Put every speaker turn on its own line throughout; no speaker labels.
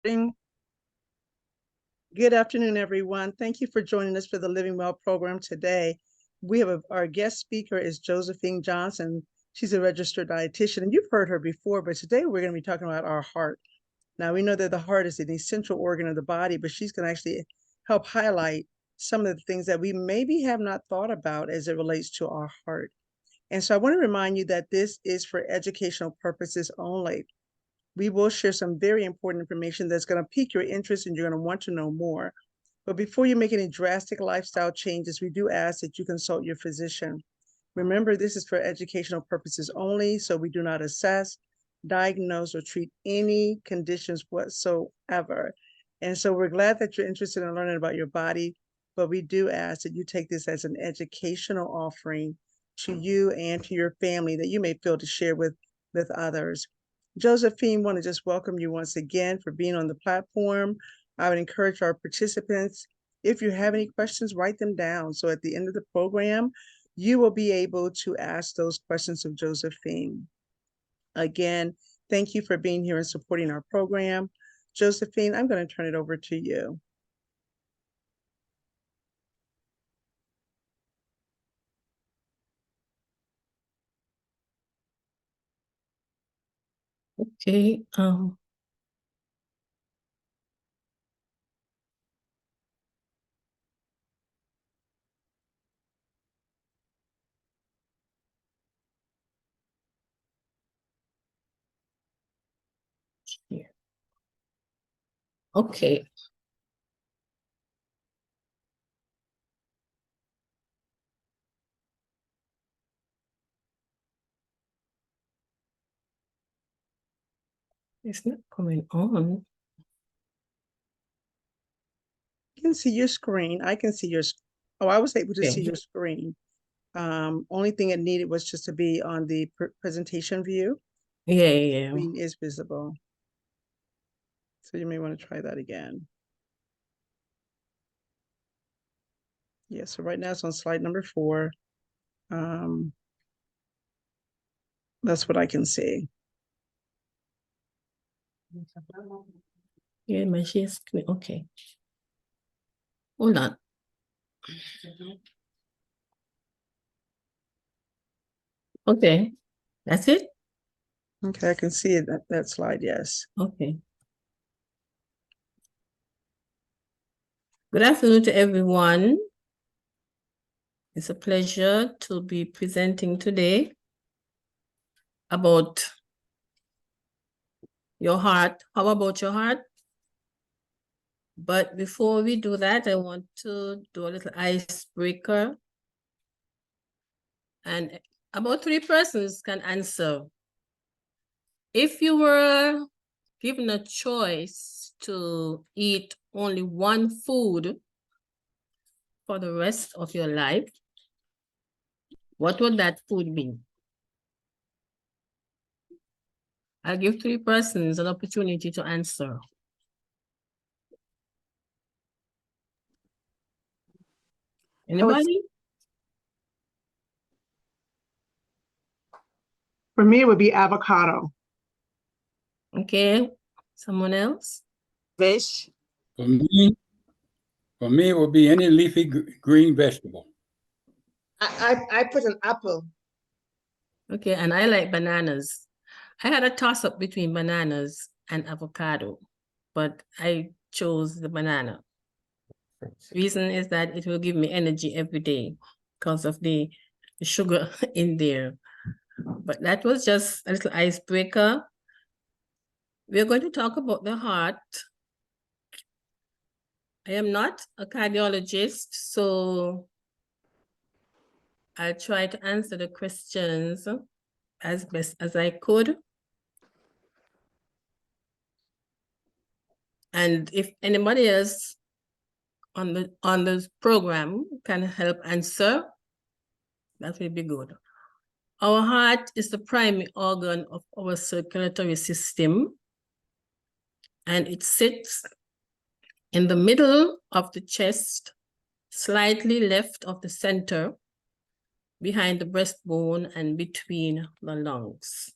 Good afternoon, everyone. Thank you for joining us for the Living Well program today. We have our guest speaker is Josephine Johnson. She's a registered dietitian, and you've heard her before, but today we're going to be talking about our heart. Now, we know that the heart is an essential organ of the body, but she's going to actually help highlight some of the things that we maybe have not thought about as it relates to our heart. And so I want to remind you that this is for educational purposes only. We will share some very important information that's going to pique your interest and you're going to want to know more. But before you make any drastic lifestyle changes, we do ask that you consult your physician. Remember, this is for educational purposes only, so we do not assess, diagnose, or treat any conditions whatsoever. And so we're glad that you're interested in learning about your body, but we do ask that you take this as an educational offering to you and to your family that you may feel to share with others. Josephine, want to just welcome you once again for being on the platform. I would encourage our participants, if you have any questions, write them down. So at the end of the program, you will be able to ask those questions of Josephine. Again, thank you for being here and supporting our program. Josephine, I'm going to turn it over to you.
Okay. Yeah. Okay. It's not coming on.
You can see your screen. I can see your. Oh, I was able to see your screen. Only thing it needed was just to be on the presentation view.
Yeah.
Screen is visible. So you may want to try that again. Yeah, so right now it's on slide number 4. That's what I can see.
Yeah, my share screen. Okay. Hold on. Okay. That's it?
Okay, I can see it, that slide, yes.
Okay. Good afternoon to everyone. It's a pleasure to be presenting today about your heart. How about your heart? But before we do that, I want to do a little icebreaker. And about 3 persons can answer. If you were given a choice to eat only one food for the rest of your life, what would that food be? I'll give 3 persons an opportunity to answer. Anybody?
For me, it would be avocado.
Okay. Someone else?
Fish.
For me, it would be any leafy green vegetable.
I put an apple.
Okay, and I like bananas. I had a toss-up between bananas and avocado, but I chose the banana. Reason is that it will give me energy every day because of the sugar in there. But that was just a little icebreaker. We're going to talk about the heart. I am not a cardiologist, so I'll try to answer the questions as best as I could. And if anybody else on the program can help answer, that will be good. Our heart is the primary organ of our circulatory system, and it sits in the middle of the chest, slightly left of the center, behind the breastbone and between the lungs.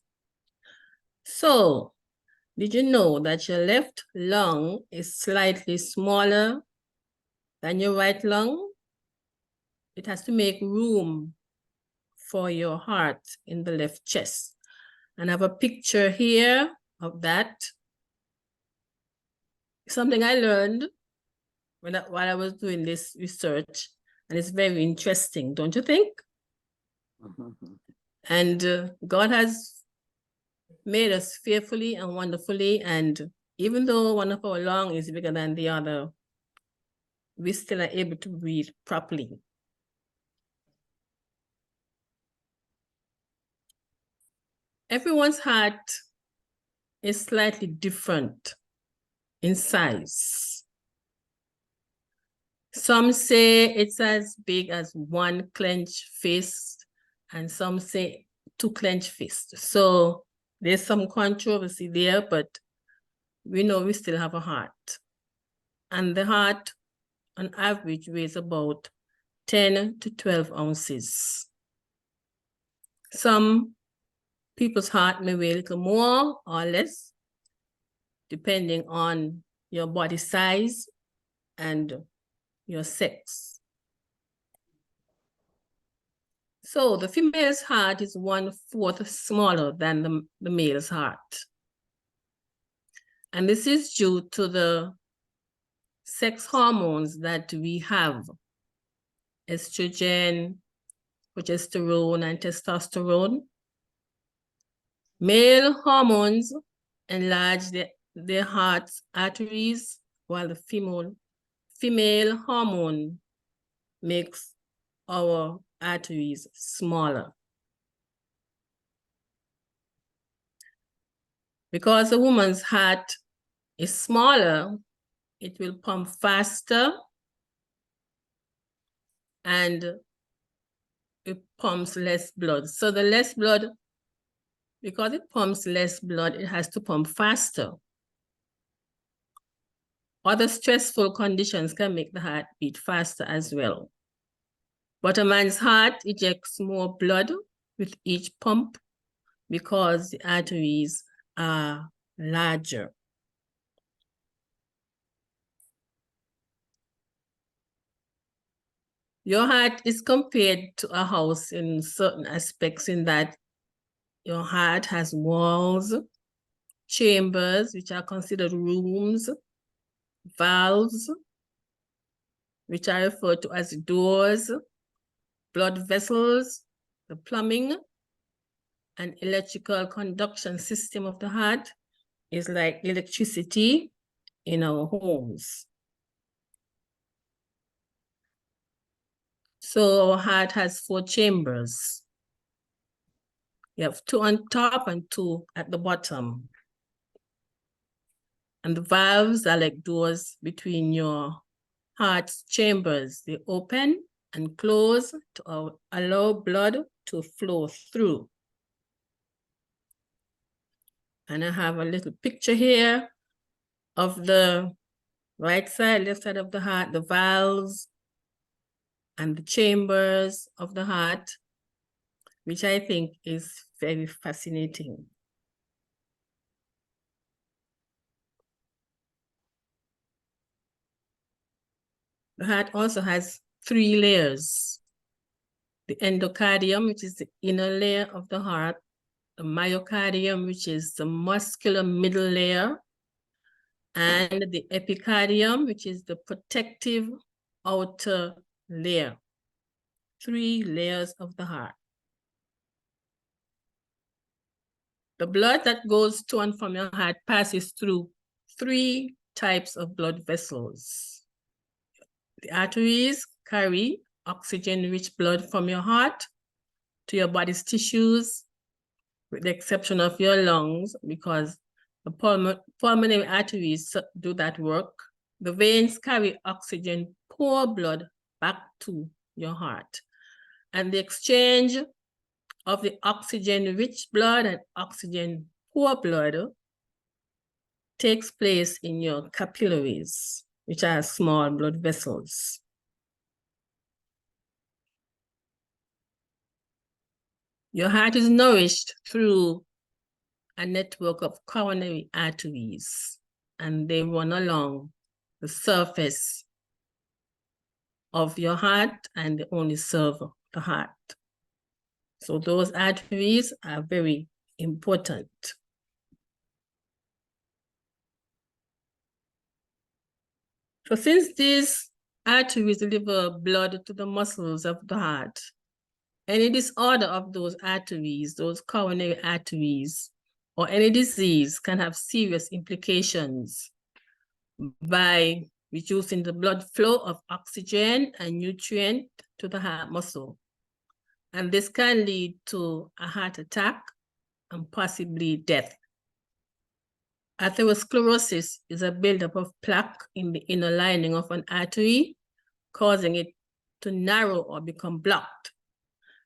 So, Did you know that your left lung is slightly smaller than your right lung? It has to make room for your heart in the left chest. And I have a picture here of that. Something I learned while I was doing this research, and it's very interesting, don't you think? And God has made us fearfully and wonderfully, and even though one of our lungs is bigger than the other, we still are able to breathe properly. Everyone's heart is slightly different in size. Some say it's as big as one clenched fist, and some say two clenched fists. So there's some controversy there, but we know we still have a heart. And the heart, on average, weighs about 10 to 12 ounces. Some people's heart may weigh a little more or less, depending on your body size and your sex. So the female's heart is 1/4 smaller than the male's heart. And this is due to the sex hormones that we have: estrogen, progesterone, and testosterone. Male hormones enlarge their heart's arteries, while the female hormone makes our arteries smaller. Because a woman's heart is smaller, it will pump faster and it pumps less blood. So the less blood, because it pumps less blood, it has to pump faster. Other stressful conditions can make the heart beat faster as well. But a man's heart ejects more blood with each pump because the arteries are larger. Your heart is compared to a house in certain aspects, in that your heart has walls, chambers, which are considered rooms, valves, which are referred to as doors, blood vessels, the plumbing and electrical conduction system of the heart is like electricity in our homes. So our heart has 4 chambers. You have 2 on top and 2 at the bottom. And the valves are like doors between your heart's chambers. They open and close to allow blood to flow through. And I have a little picture here of the right side, left side of the heart, the valves and the chambers of the heart, which I think is very fascinating. The heart also has 3 layers: the endocardium, which is the inner layer of the heart, the myocardium, which is the muscular middle layer, and the epicardium, which is the protective outer layer. 3 layers of the heart. The blood that goes to and from your heart passes through 3 types of blood vessels. The arteries carry oxygen-rich blood from your heart to your body's tissues, with the exception of your lungs, because the pulmonary arteries do that work. The veins carry oxygen-poor blood back to your heart. And the exchange of the oxygen-rich blood and oxygen-poor blood takes place in your capillaries, which are small blood vessels. Your heart is nourished through a network of coronary arteries, and they run along the surface of your heart and they only serve the heart. So those arteries are very important. So since these arteries deliver blood to the muscles of the heart, any disorder of those arteries, those coronary arteries, or any disease can have serious implications by reducing the blood flow of oxygen and nutrient to the heart muscle. And this can lead to a heart attack and possibly death. Atherosclerosis is a buildup of plaque in the inner lining of an artery, causing it to narrow or become blocked.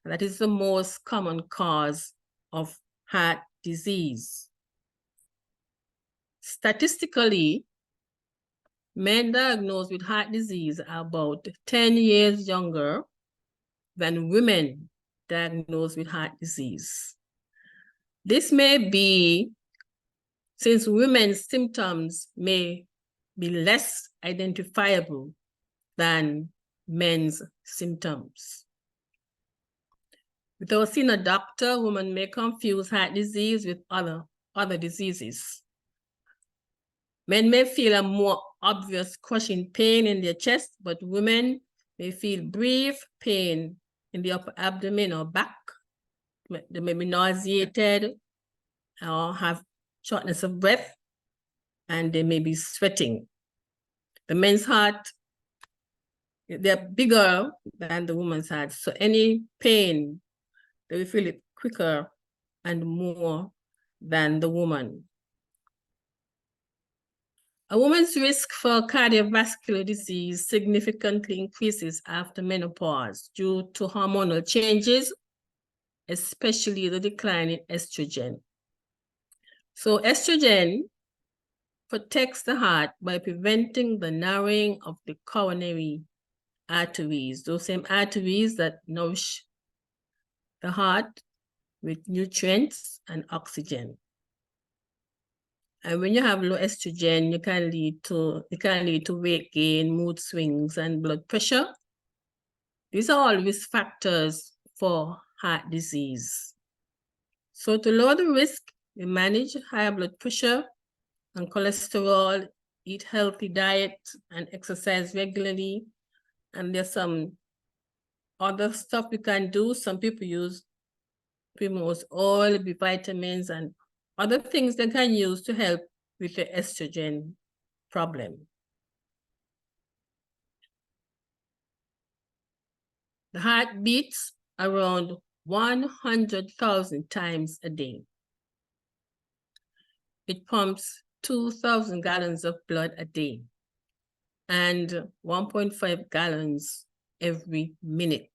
That is the most common cause of heart disease. Statistically, men diagnosed with heart disease are about 10 years younger than women diagnosed with heart disease. This may be since women's symptoms may be less identifiable than men's symptoms. Without seeing a doctor, women may confuse heart disease with other diseases. Men may feel a more obvious crushing pain in their chest, but women may feel brief pain in the upper abdomen or back. They may be nauseated or have shortness of breath, and they may be sweating. The men's heart, they're bigger than the woman's heart, so any pain, they will feel it quicker and more than the woman. A woman's risk for cardiovascular disease significantly increases after menopause due to hormonal changes, especially the decline in estrogen. So estrogen protects the heart by preventing the narrowing of the coronary arteries, those same arteries that nourish the heart with nutrients and oxygen. And when you have low estrogen, it can lead to weight gain, mood swings, and blood pressure. These are all risk factors for heart disease. So to lower the risk, we manage high blood pressure and cholesterol, eat healthy diet, and exercise regularly. And there's some other stuff we can do. Some people use primrose oil, B vitamins, and other things they can use to help with the estrogen problem. The heart beats around 100,000 times a day. It pumps 2,000 gallons of blood a day and 1.5 gallons every minute.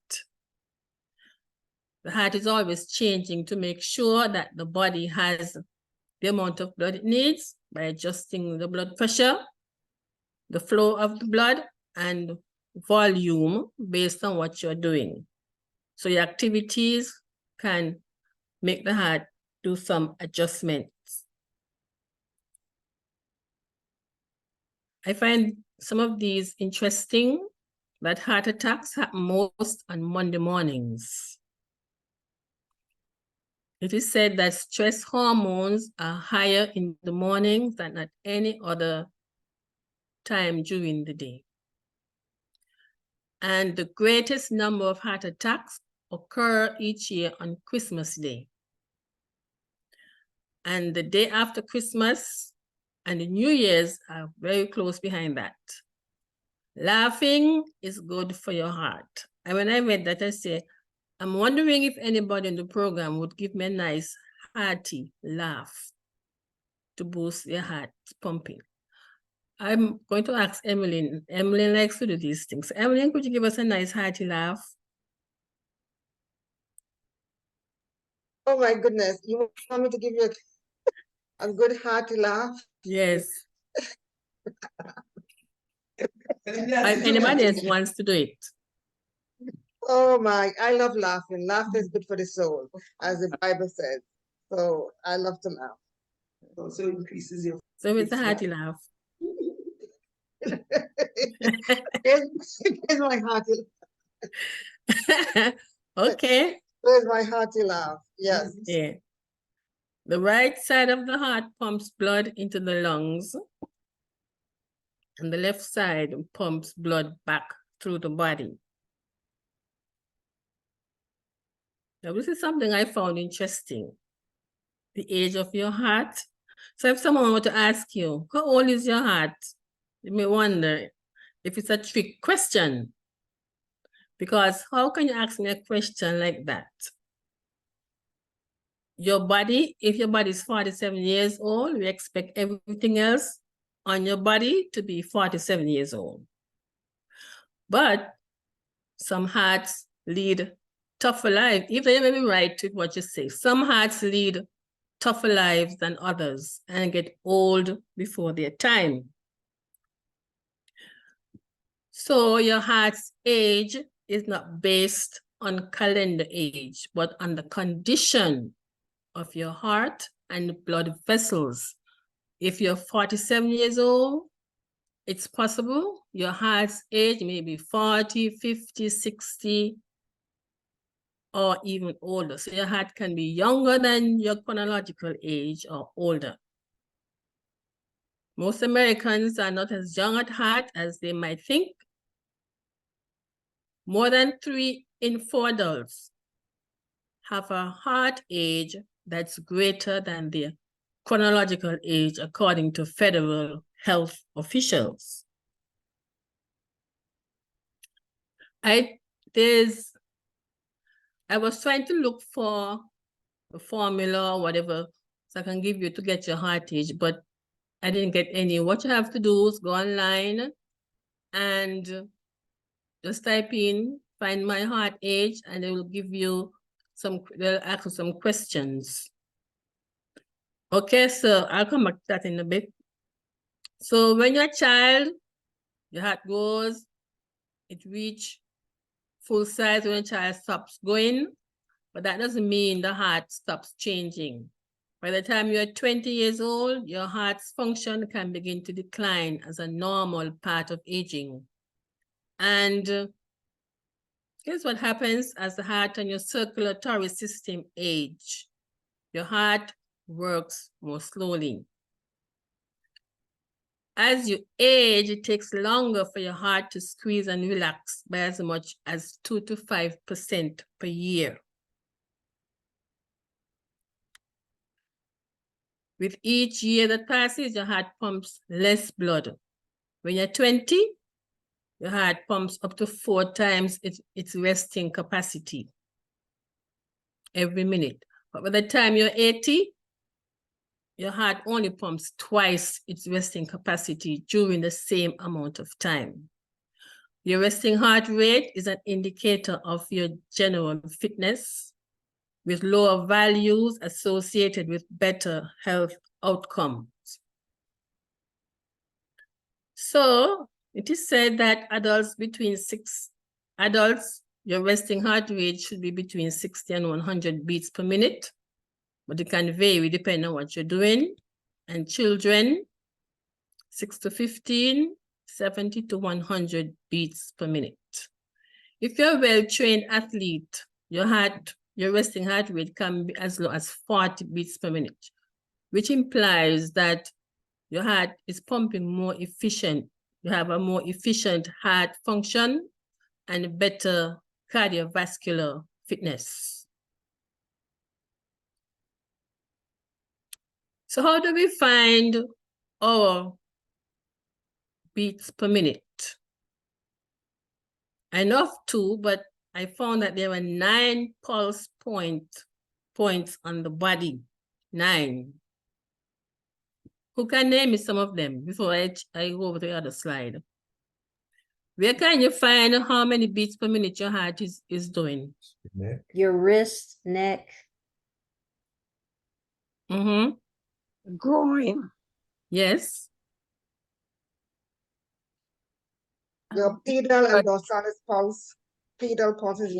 The heart is always changing to make sure that the body has the amount of blood it needs by adjusting the blood pressure, the flow of the blood, and volume based on what you're doing. So your activities can make the heart do some adjustments. I find some of these interesting, that heart attacks happen most on Monday mornings. It is said that stress hormones are higher in the mornings than at any other time during the day. And the greatest number of heart attacks occur each year on Christmas Day. And the day after Christmas and the New Year's are very close behind that. Laughing is good for your heart. And when I read that, I said, I'm wondering if anybody in the program would give me a nice hearty laugh to boost their heart pumping. I'm going to ask Emmeline. Emmeline likes to do these things. Emmeline, could you give us a nice hearty laugh?
Oh my goodness. You want me to give you a good hearty laugh?
Yes. If anybody else wants to do it.
Oh my, I love laughing. Laughter is good for the soul, as the Bible says. So I love to laugh. Also increases your.
So it's a hearty laugh.
Here's my hearty.
Okay.
Here's my hearty laugh. Yes.
Yeah. The right side of the heart pumps blood into the lungs, and the left side pumps blood back through the body. Now, this is something I found interesting. The age of your heart. So if someone were to ask you, how old is your heart? You may wonder if it's a trick question. Because how can you ask me a question like that? Your body, if your body is 47 years old, we expect everything else on your body to be 47 years old. But some hearts lead tougher lives. Even you may be right with what you say. Some hearts lead tougher lives than others and get old before their time. So your heart's age is not based on calendar age, but on the condition of your heart and blood vessels. If you're 47 years old, it's possible your heart's age may be 40, 50, 60, or even older. So your heart can be younger than your chronological age or older. Most Americans are not as young at heart as they might think. More than 3 in 4 adults have a heart age that's greater than their chronological age, according to federal health officials. I was trying to look for a formula or whatever so I can give you to get your heart age, but I didn't get any. What you have to do is go online and just type in, find my heart age, and they will give you they'll ask you some questions. Okay, so I'll come back to that in a bit. So when you're a child, your heart goes, it reaches full size when a child stops going, but that doesn't mean the heart stops changing. By the time you're 20 years old, your heart's function can begin to decline as a normal part of aging. And here's what happens as the heart and your circulatory system age. Your heart works more slowly. As you age, it takes longer for your heart to squeeze and relax by as much as 2 to 5% per year. With each year that passes, your heart pumps less blood. When you're 20, your heart pumps up to 4 times its resting capacity every minute. But by the time you're 80, your heart only pumps twice its resting capacity during the same amount of time. Your resting heart rate is an indicator of your general fitness, with lower values associated with better health outcomes. So it is said that your resting heart rate should be between 60 and 100 beats per minute, but it can vary depending on what you're doing. And children, 6 to 15, 70 to 100 beats per minute. If you're a well-trained athlete, your resting heart rate can be as low as 40 beats per minute, which implies that your heart is pumping more efficient. You have a more efficient heart function and better cardiovascular fitness. So how do we find our beats per minute? I know of 2, but I found that there were 9 pulse points on the body. 9. Who can name me some of them before I go over to the other slide? Where can you find how many beats per minute your heart is doing?
Your wrist, neck.
Mm-hmm.
Groin.
Yes.
Your pedal and dorsalis pulse. Pedal pulse is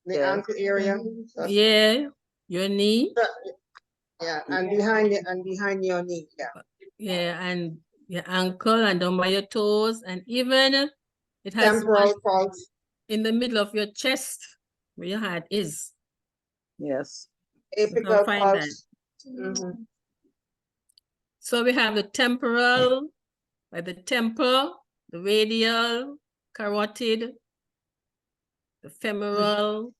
the ankle area.
Yeah. Your knee.
Yeah, and behind your knee, yeah.
Yeah, and your ankle and down by your toes, and even it has one
Temporal pulse,
in the middle of your chest where your heart is.
Yes.
You can
apical
find that.
pulse. Mhm.
So we have the temporal, by the temple, the radial, carotid, the femoral,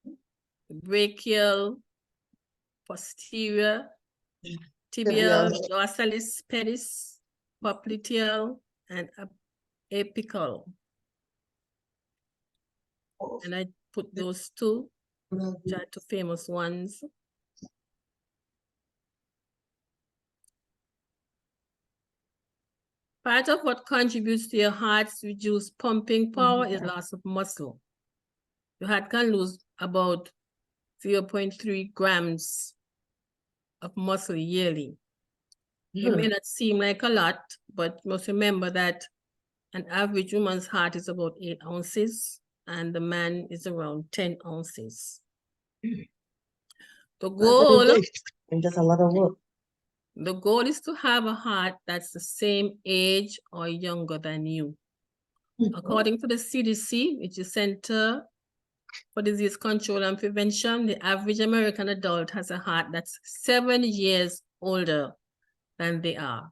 the brachial, posterior, tibial, dorsalis, pedis, popliteal, and apical. And I put those two, which are two famous ones. Part of what contributes to your heart's reduced pumping power is loss of muscle. Your heart can lose about 0.3 grams of muscle yearly. It may not seem like a lot, but you must remember that an average woman's heart is about 8 ounces and the man is around 10 ounces. The goal,
And just a lot of work.
the goal is to have a heart that's the same age or younger than you. According to the CDC, which is Center for Disease Control and Prevention, the average American adult has a heart that's 7 years older than they are.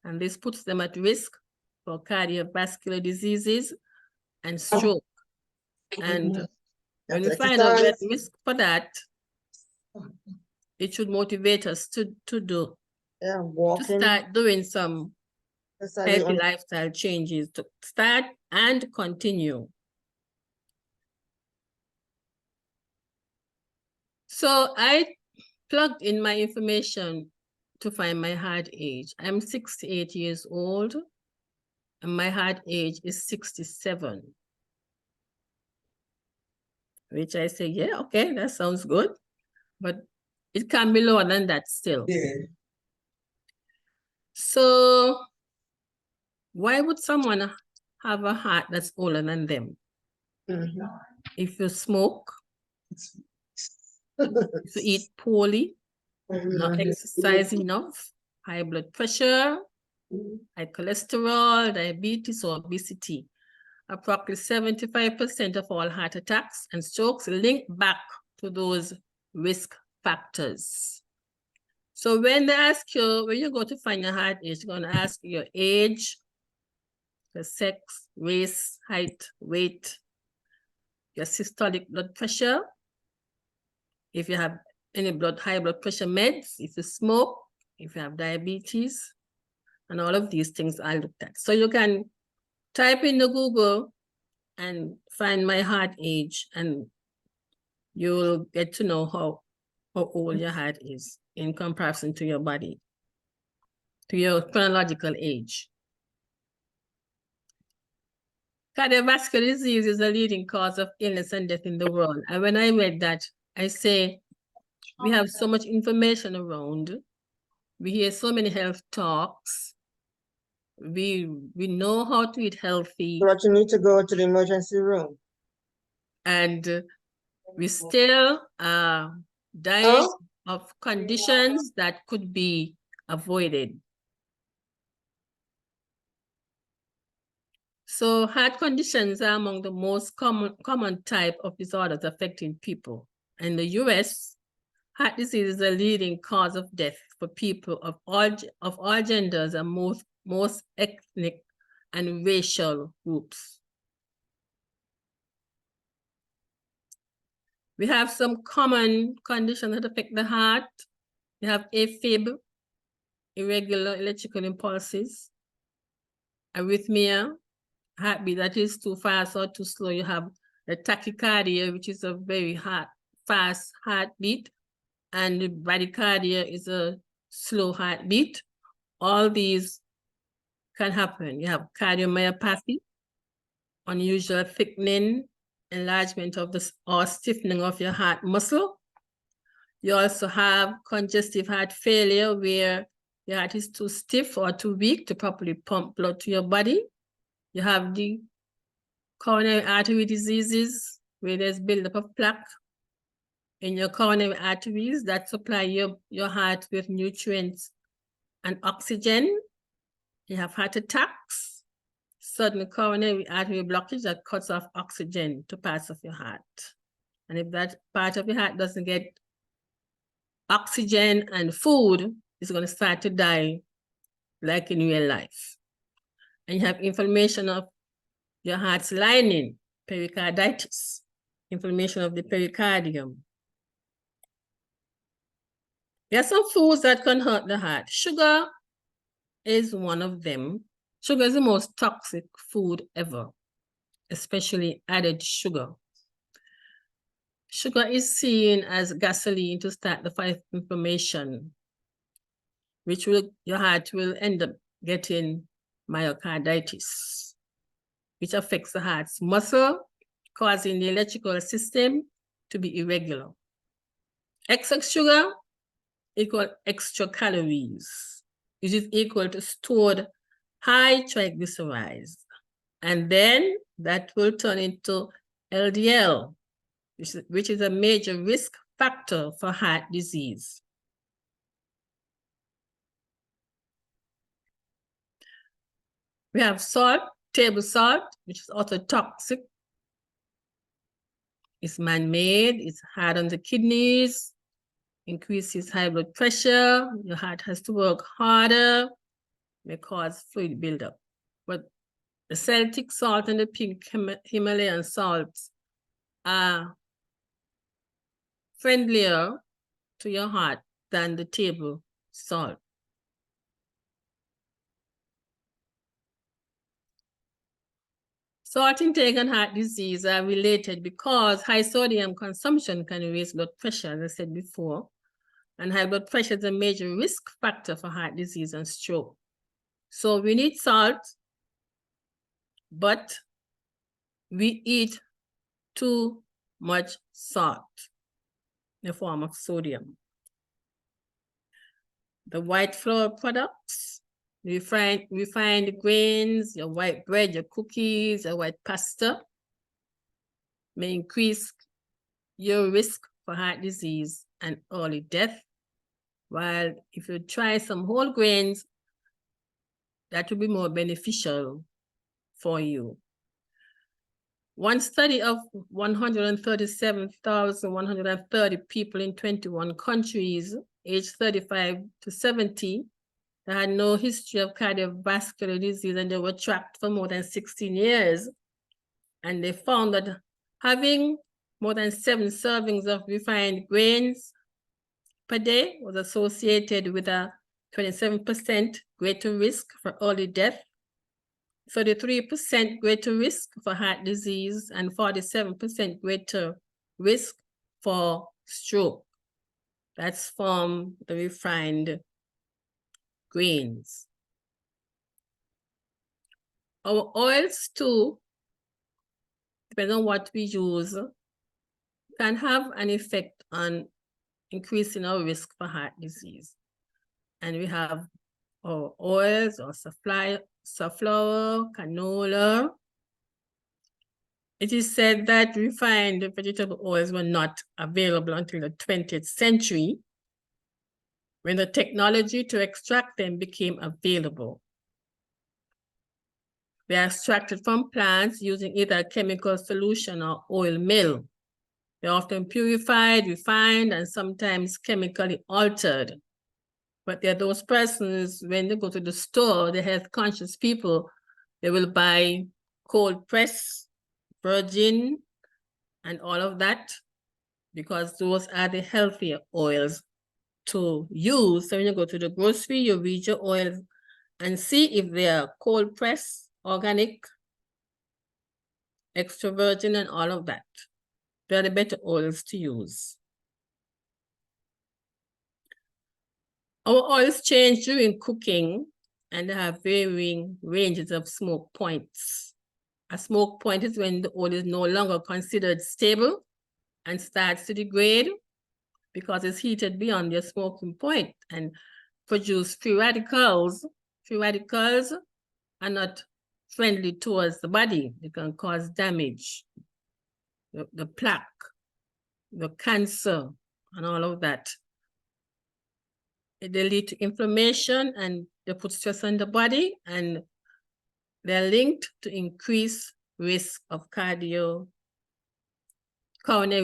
And this puts them at risk for cardiovascular diseases and stroke. And when we find out we're at risk for that, it should motivate us to start doing some healthy lifestyle changes, to start and continue. So I plugged in my information to find my heart age. I'm 68 years old and my heart age is 67. Which I say, yeah, okay, that sounds good. But it can be lower than that still.
Yeah.
So why would someone have a heart that's older than them? If you smoke, if you eat poorly, not exercise enough, high blood pressure, high cholesterol, diabetes, or obesity. Approximately 75% of all heart attacks and strokes link back to those risk factors. So when they ask you, when you go to find your heart age, they're going to ask you your age, your sex, race, height, weight, your systolic blood pressure, if you have any high blood pressure meds, if you smoke, if you have diabetes, and all of these things I looked at. So you can type in the Google and find my heart age, and you'll get to know how old your heart is in comparison to your body, to your chronological age. Cardiovascular disease is a leading cause of illness and death in the world. And when I read that, I say, we have so much information around. We hear so many health talks. We know how to eat healthy.
But you need to go to the emergency room.
And we still dying of conditions that could be avoided. So heart conditions are among the most common type of disorders affecting people. In the US, heart disease is a leading cause of death for people of all genders and most ethnic and racial groups. We have some common conditions that affect the heart. You have AFib, irregular electrical impulses, arrhythmia, heartbeat that is too fast or too slow. You have the tachycardia, which is a very fast heartbeat, and the bradycardia is a slow heartbeat. All these can happen. You have cardiomyopathy, unusual thickening, enlargement of or stiffening of your heart muscle. You also have congestive heart failure, where your heart is too stiff or too weak to properly pump blood to your body. You have the coronary artery diseases, where there's buildup of plaque in your coronary arteries that supply your heart with nutrients and oxygen. You have heart attacks, sudden coronary artery blockage that cuts off oxygen to parts of your heart. And if that part of your heart doesn't get oxygen and food, it's going to start to die like in real life. And you have inflammation of your heart's lining, pericarditis, inflammation of the pericardium. There are some foods that can hurt the heart. Sugar is one of them. Sugar is the most toxic food ever, especially added sugar. Sugar is seen as gasoline to start the fire inflammation, which your heart will end up getting myocarditis, which affects the heart's muscle, causing the electrical system to be irregular. Excess sugar equal extra calories, which is equal to stored high triglycerides. And then that will turn into LDL, which is a major risk factor for heart disease. We have salt, table salt, which is also toxic. It's man-made, it's hard on the kidneys, increases high blood pressure, your heart has to work harder, may cause fluid buildup. But the Celtic salt and the pink Himalayan salts are friendlier to your heart than the table salt. Salt intake and heart disease are related because high sodium consumption can raise blood pressure, as I said before, and high blood pressure is a major risk factor for heart disease and stroke. So we need salt, but we eat too much salt in the form of sodium. The white flour products, refined grains, your white bread, your cookies, your white pasta may increase your risk for heart disease and early death. While if you try some whole grains, that will be more beneficial for you. One study of 137,130 people in 21 countries, aged 35 to 70, that had no history of cardiovascular disease, and they were tracked for more than 16 years. And they found that having more than 7 servings of refined grains per day was associated with a 27% greater risk for early death, 33% greater risk for heart disease, and 47% greater risk for stroke. That's from the refined grains. Our oils too, depending on what we use, can have an effect on increasing our risk for heart disease. And we have our oils, or safflower, canola. It is said that refined vegetable oils were not available until the 20th century, when the technology to extract them became available. They are extracted from plants using either a chemical solution or oil mill. They're often purified, refined, and sometimes chemically altered. But there are those persons, when they go to the store, the health conscious people, they will buy cold press, virgin, and all of that, because those are the healthier oils to use. So when you go to the grocery, you read your oils and see if they are cold press, organic, extra virgin, and all of that. They're the better oils to use. Our oils change during cooking, and they have varying ranges of smoke points. A smoke point is when the oil is no longer considered stable and starts to degrade because it's heated beyond your smoking point and produce free radicals. Free radicals are not friendly towards the body. They can cause damage. The plaque the cancer and all of that. They lead to inflammation and they put stress on the body, and they're linked to increased risk of coronary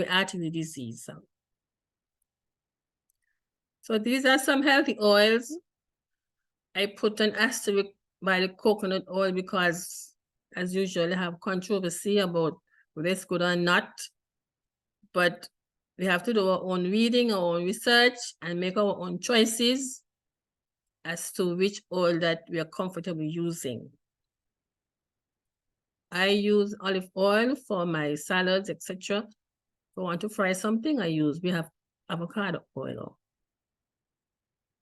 artery disease. So these are some healthy oils. I put an asterisk by the coconut oil because, as usual, I have controversy about whether it's good or not. But we have to do our own reading, our own research, and make our own choices as to which oil that we are comfortable using. I use olive oil for my salads, etc. If I want to fry something, we have avocado oil.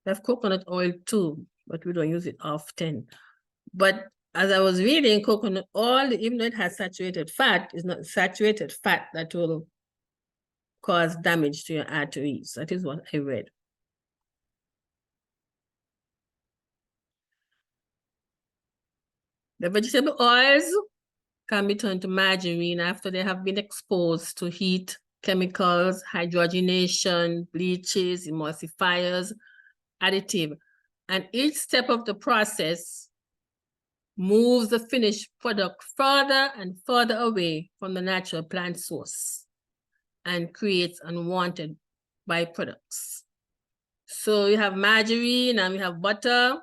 We have coconut oil too, but we don't use it often. But as I was reading, coconut oil, even though it has saturated fat, is not saturated fat that will cause damage to your arteries. That is what I read. The vegetable oils can be turned to margarine after they have been exposed to heat, chemicals, hydrogenation, bleaches, emulsifiers, additive. And each step of the process moves the finished product further and further away from the natural plant source and creates unwanted byproducts. So you have margarine and we have butter.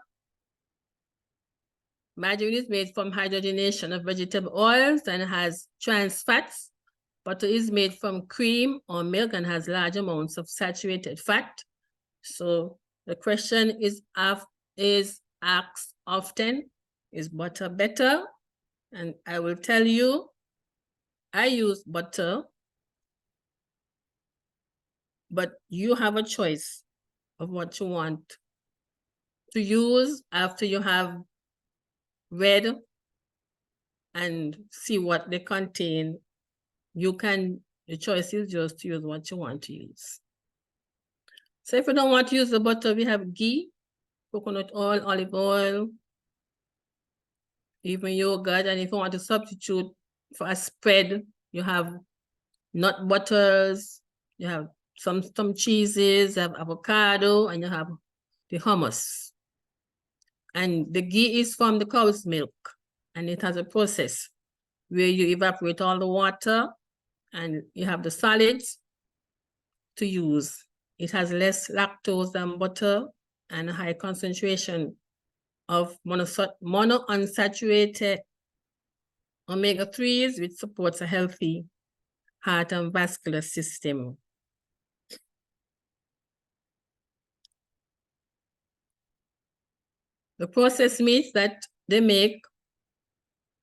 Margarine is made from hydrogenation of vegetable oils and has trans fats. Butter is made from cream or milk and has large amounts of saturated fat. So the question is asked often, is butter better? And I will tell you, I use butter, but you have a choice of what you want to use after you have read and see what they contain. The choice is just to use what you want to use. So if you don't want to use the butter, we have ghee, coconut oil, olive oil, even yogurt. And if you want to substitute for a spread, you have nut butters, you have some cheeses, you have avocado, and you have the hummus. And the ghee is from the cow's milk, and it has a process where you evaporate all the water and you have the solids to use. It has less lactose than butter and a high concentration of monounsaturated omega-3s, which supports a healthy heart and vascular system. The processed meats that they make,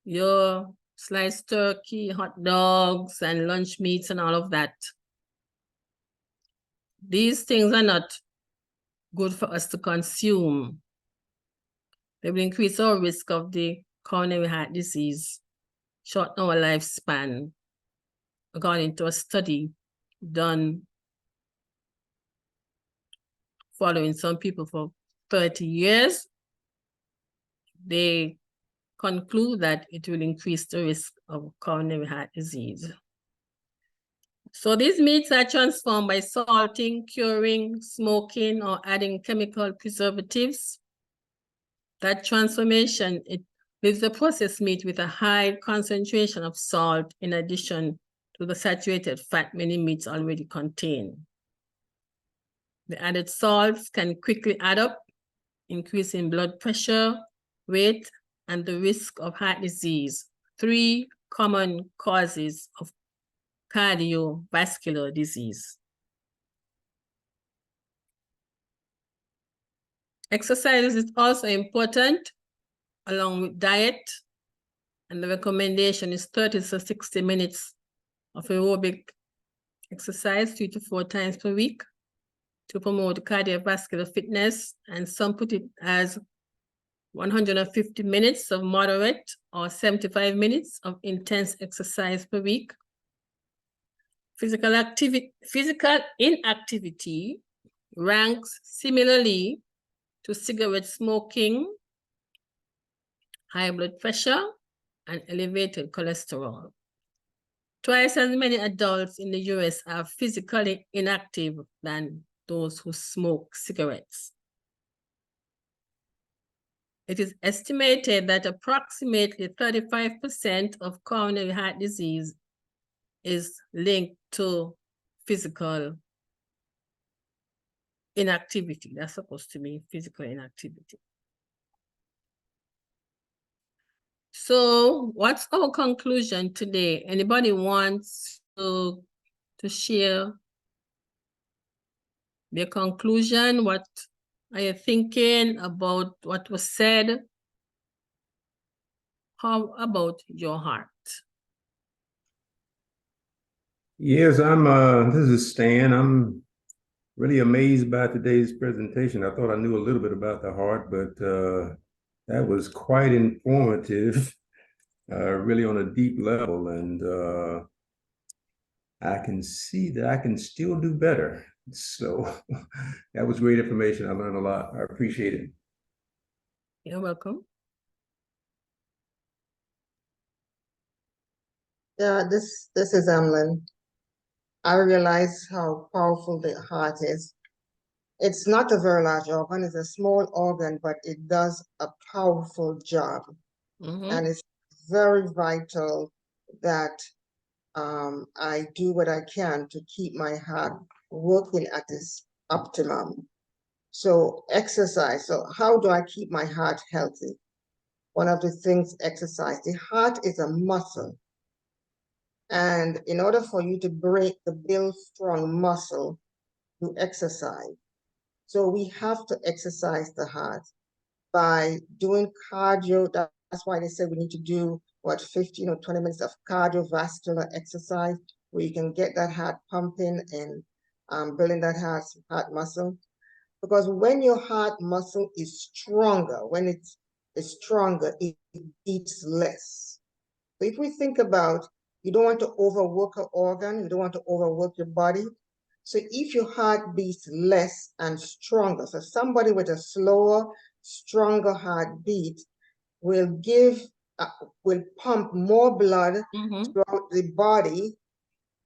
your sliced turkey, hot dogs, and lunch meats and all of that, these things are not good for us to consume. They will increase our risk of the coronary heart disease, shorten our lifespan, according to a study done following some people for 30 years. They conclude that it will increase the risk of coronary heart disease. So these meats are transformed by salting, curing, smoking, or adding chemical preservatives. That transformation, it leaves the processed meat with a high concentration of salt in addition to the saturated fat many meats already contain. The added salts can quickly add up, increasing blood pressure, weight, and the risk of heart disease, 3 common causes of cardiovascular disease. Exercise is also important along with diet, and the recommendation is 30 to 60 minutes of aerobic exercise 3 to 4 times per week to promote cardiovascular fitness, and some put it as 150 minutes of moderate or 75 minutes of intense exercise per week. Physical inactivity ranks similarly to cigarette smoking, high blood pressure, and elevated cholesterol. Twice as many adults in the US are physically inactive than those who smoke cigarettes. It is estimated that approximately 35% of coronary heart disease is linked to physical inactivity. That's supposed to be physical inactivity. So what's our conclusion today? Anybody wants to share their conclusion? What are you thinking about what was said? How about your heart?
Yes, this is Stan. I'm really amazed by today's presentation. I thought I knew a little bit about the heart, but that was quite informative, really on a deep level. And I can see that I can still do better. So that was great information. I learned a lot. I appreciate it.
You're welcome.
Yeah, this is Emlyn. I realize how powerful the heart is. It's not a very large organ, it's a small organ, but it does a powerful job. And it's very vital that I do what I can to keep my heart working at its optimum. So exercise. So how do I keep my heart healthy? One of the things, exercise. The heart is a muscle. And in order for you to build strong muscle, you exercise. So we have to exercise the heart by doing cardio. That's why they say we need to do 15 or 20 minutes of cardiovascular exercise where you can get that heart pumping and building that heart muscle. Because when your heart muscle is stronger, when it is stronger, it beats less. So if we think about, you don't want to overwork an organ, you don't want to overwork your body. So if your heart beats less and stronger, so somebody with a slower, stronger heartbeat will pump more blood throughout the body,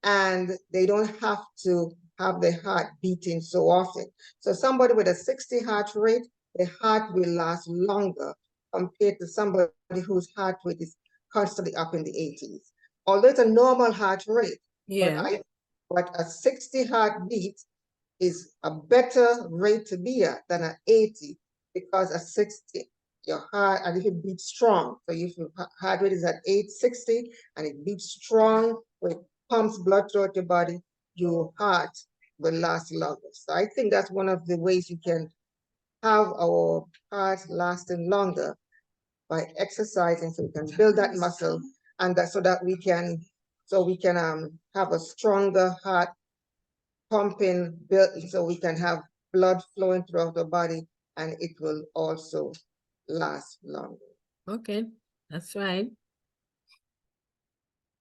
and they don't have to have the heart beating so often. So somebody with a 60 heart rate, the heart will last longer compared to somebody whose heart rate is constantly up in the 80s. Although it's a normal heart rate, but a 60 heartbeat is a better rate to be at than an 80, because a 60, your heart, and if it beats strong, so if your heart rate is at 860 and it beats strong, it pumps blood throughout your body, your heart will last longer. So I think that's one of the ways you can have our heart lasting longer, by exercising, so we can build that muscle, and so we can have a stronger heart pumping, so we can have blood flowing throughout the body, and it will also last longer.
Okay, that's right.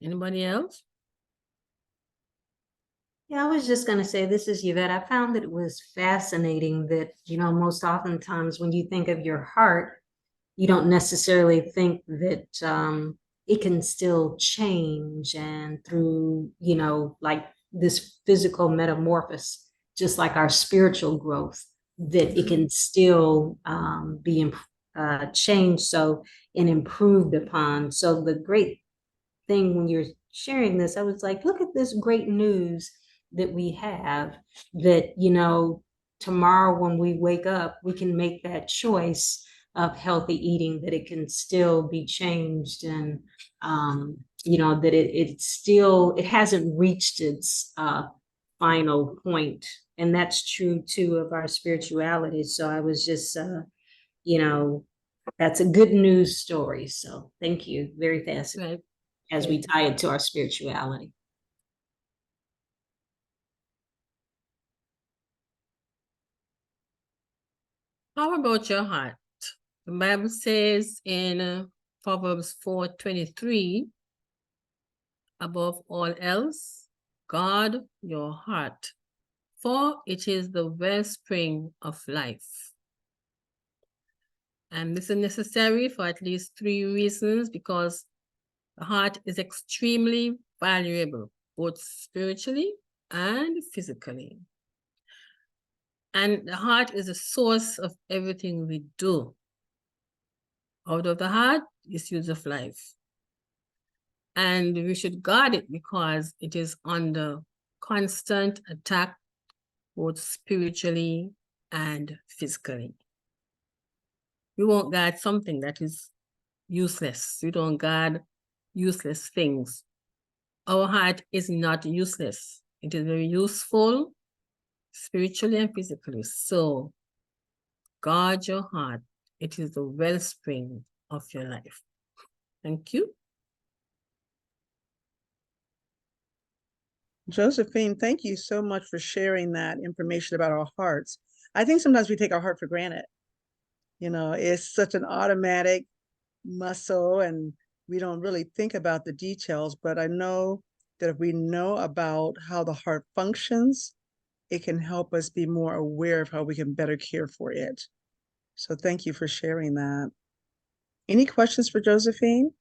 Anybody else?
Yeah, I was just going to say, this is Yvette. I found that it was fascinating that, most oftentimes when you think of your heart, you don't necessarily think that it can still change, and through, like this physical metamorphosis, just like our spiritual growth, that it can still be changed and improved upon. So the great thing when you're sharing this, I was like, look at this great news that we have, that, tomorrow when we wake up, we can make that choice of healthy eating, that it can still be changed, and that it hasn't reached its final point. And that's true too of our spirituality. So I was just that's a good news story. So thank you. Very fascinating.
Right.
As we tie it to our spirituality.
How about your heart? The Bible says in Proverbs 4:23, above all else, guard your heart, for it is the wellspring of life. And this is necessary for at least 3 reasons, because the heart is extremely valuable, both spiritually and physically. And the heart is the source of everything we do. Out of the heart is use of life. And we should guard it because it is under constant attack, both spiritually and physically. We won't guard something that is useless. We don't guard useless things. Our heart is not useless. It is very useful spiritually and physically. So guard your heart. It is the wellspring of your life. Thank you.
Josephine, thank you so much for sharing that information about our hearts. I think sometimes we take our heart for granted. You know, it's such an automatic muscle and we don't really think about the details, but I know that if we know about how the heart functions, it can help us be more aware of how we can better care for it. So thank you for sharing that. Any questions for Josephine?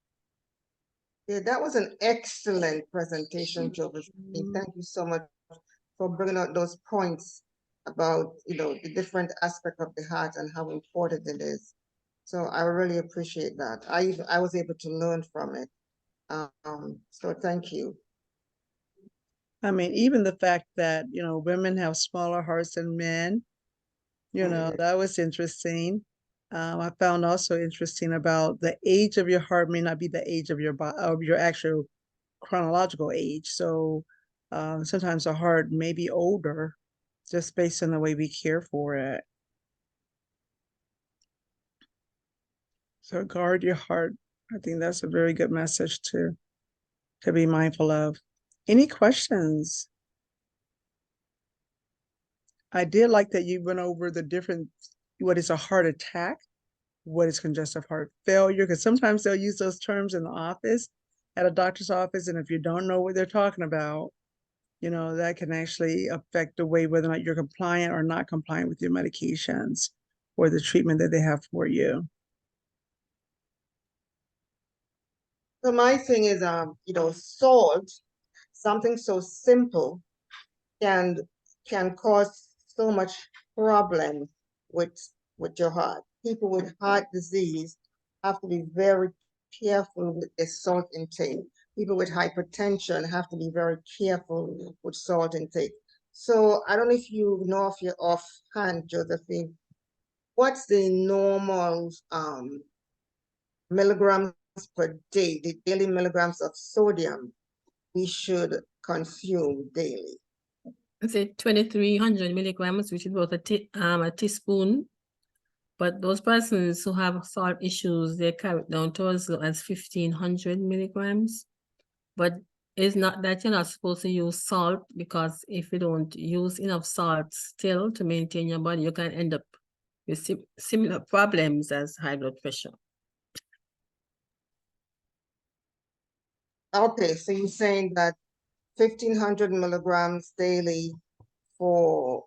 Yeah, that was an excellent presentation, Josephine. Thank you so much for bringing out those points about, the different aspect of the heart and how important it is. So I really appreciate that. I was able to learn from it. So thank you.
I mean, even the fact that, women have smaller hearts than men, that was interesting. I found also interesting about the age of your heart may not be the age of your actual chronological age. So sometimes the heart may be older just based on the way we care for it. So guard your heart. I think that's a very good message to be mindful of. Any questions? I did like that you went over the different, what is a heart attack, what is congestive heart failure, because sometimes they'll use those terms in the office, at a doctor's office, and if you don't know what they're talking about, that can actually affect the way whether or not you're compliant or not compliant with your medications or the treatment that they have for you.
So my thing is, salt, something so simple can cause so much problem with your heart. People with heart disease have to be very careful with their salt intake. People with hypertension have to be very careful with salt intake. So I don't know if you know if you're offhand, Josephine, what's the normal milligrams per day, the daily milligrams of sodium we should consume daily?
It's 2,300 milligrams, which is about a teaspoon. But those persons who have salt issues, they carry it down to as low as 1,500 milligrams. But it's not that you're not supposed to use salt, because if you don't use enough salt still to maintain your body, you can end up with similar problems as high blood pressure.
Okay, so you're saying that 1,500 milligrams daily for,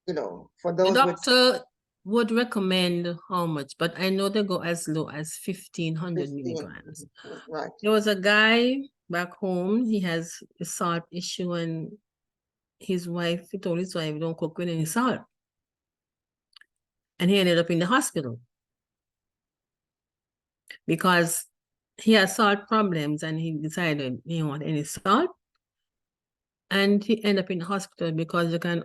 for
The
those with
doctor would recommend how much, but I know they go as low as 1,500
15,
milligrams.
right?
There was a guy back home, he has a salt issue, and he told his wife, don't cook with any salt. And he ended up in the hospital because he has salt problems and he decided he didn't want any salt. And he ended up in the hospital because you can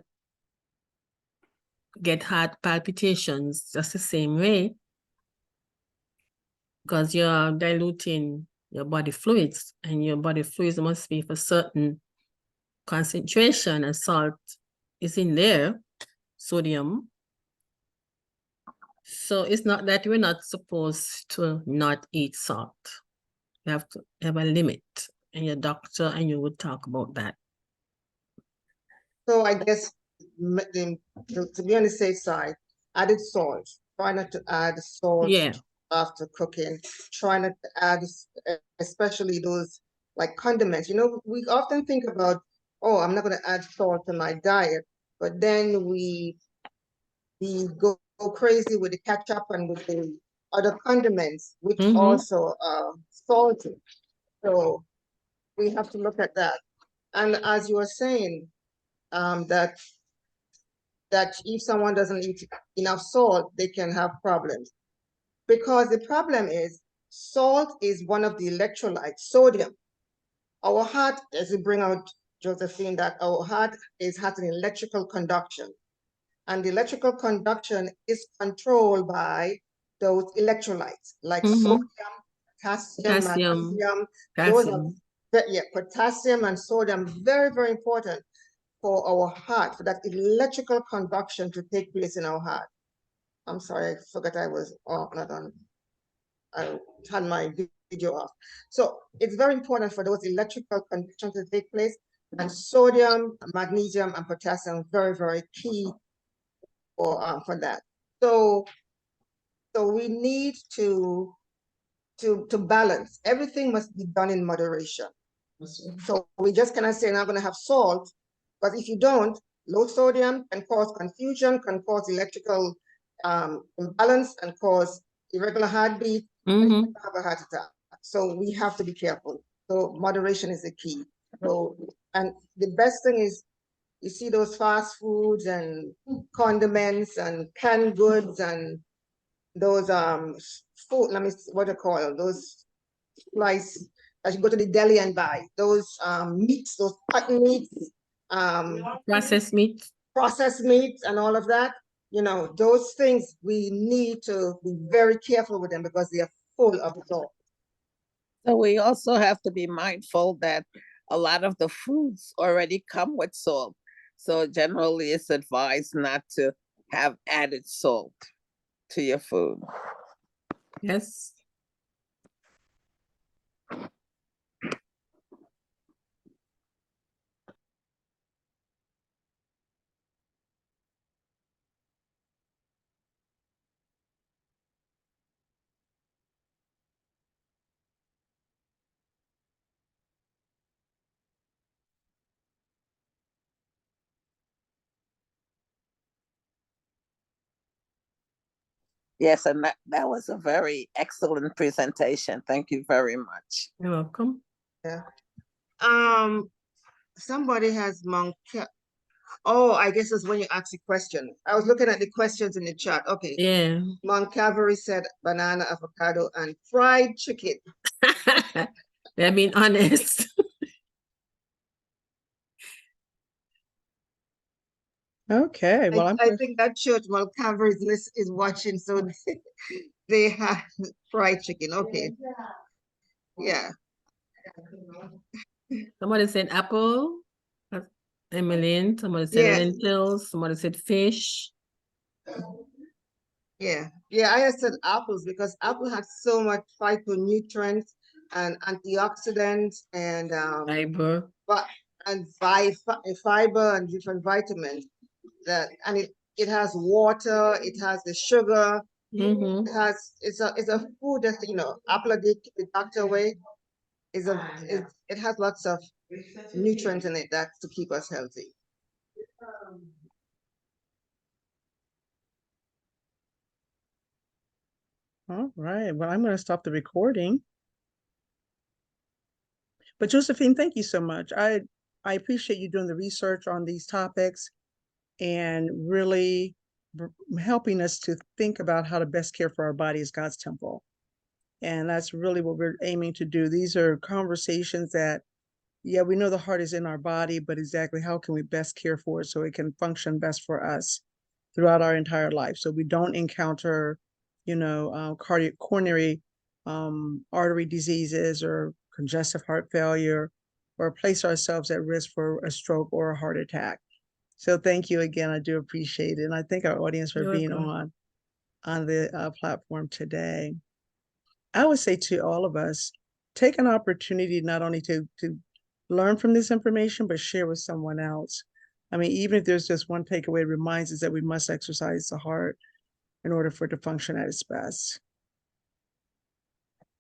get heart palpitations just the same way, because you're diluting your body fluids, and your body fluids must be for certain concentration, and salt is in there, sodium. So it's not that we're not supposed to not eat salt. You have to have a limit, and your doctor and you would talk about that.
So I guess to be on the safe side, added salt. Try not to add salt after cooking. Try not to add, especially those like condiments. We often think about, oh, I'm not going to add salt to my diet, but then we go crazy with the ketchup and with the other condiments, which also are salty. So we have to look at that. And as you were saying, that if someone doesn't eat enough salt, they can have problems. Because the problem is salt is one of the electrolytes, sodium. Our heart, as you bring out, Josephine, that our heart has an electrical conduction. And the electrical conduction is controlled by those electrolytes, like sodium, potassium, magnesium. Those are, potassium and sodium, very, very important for our heart, for that electrical conduction to take place in our heart. I'm sorry, I forgot I was not on. I had my video off. So it's very important for those electrical conduction to take place. And sodium, magnesium, and potassium, very, very key for that. So we need to balance. Everything must be done in moderation. So we just cannot say, I'm going to have salt, but if you don't, low sodium can cause confusion, can cause electrical imbalance, and cause irregular heartbeat, and you can have a heart attack. So we have to be careful. So moderation is the key. So, and the best thing is, you see those fast foods and condiments and canned goods and those food, let me, what do you call them? Those slice, I should go to the deli and buy those meats, those cotton meats, processed meats and all of that. You know, those things, we need to be very careful with them because they are full of salt.
So we also have to be mindful that a lot of the foods already come with salt. So generally it's advised not to have added salt to your food.
Yes.
Yes, and that was a very excellent presentation. Thank you very much.
You're welcome.
Yeah. Somebody has oh, I guess that's when you ask the question. I was looking at the questions in the chat. Okay.
Yeah.
Mount Calvary said banana, avocado, and fried chicken.
They're being honest.
Okay, well,
I think that church, Mount Calvary's list is watching, so they have fried chicken. Okay. Yeah.
Somebody said apple. Emmeline. Somebody said lentils. Somebody said fish.
Yeah. I said apples because apple has so much phytonutrients and antioxidants and
fiber.
Fiber and different vitamins. And it has water. It has the sugar. It has it's a food that, you know, apple the doctor way it has lots of nutrients in it that to keep us healthy.
all right. Well, I'm going to stop the recording. But Josephine, thank you so much. I appreciate you doing the research on these topics and really helping us to think about how to best care for our body as God's temple. And that's really what we're aiming to do. These are conversations that, yeah, we know the heart is in our body, but exactly how can we best care for it so it can function best for us throughout our entire life, so we don't encounter, you know, coronary artery diseases or congestive heart failure, or place ourselves at risk for a stroke or a heart attack. So thank you again. I do appreciate it. And I thank our audience for being on the platform today. I would say to all of us, take an opportunity not only to learn from this information, but share with someone else. I mean, even if there's just one takeaway, it reminds us that we must exercise the heart in order for it to function at its best.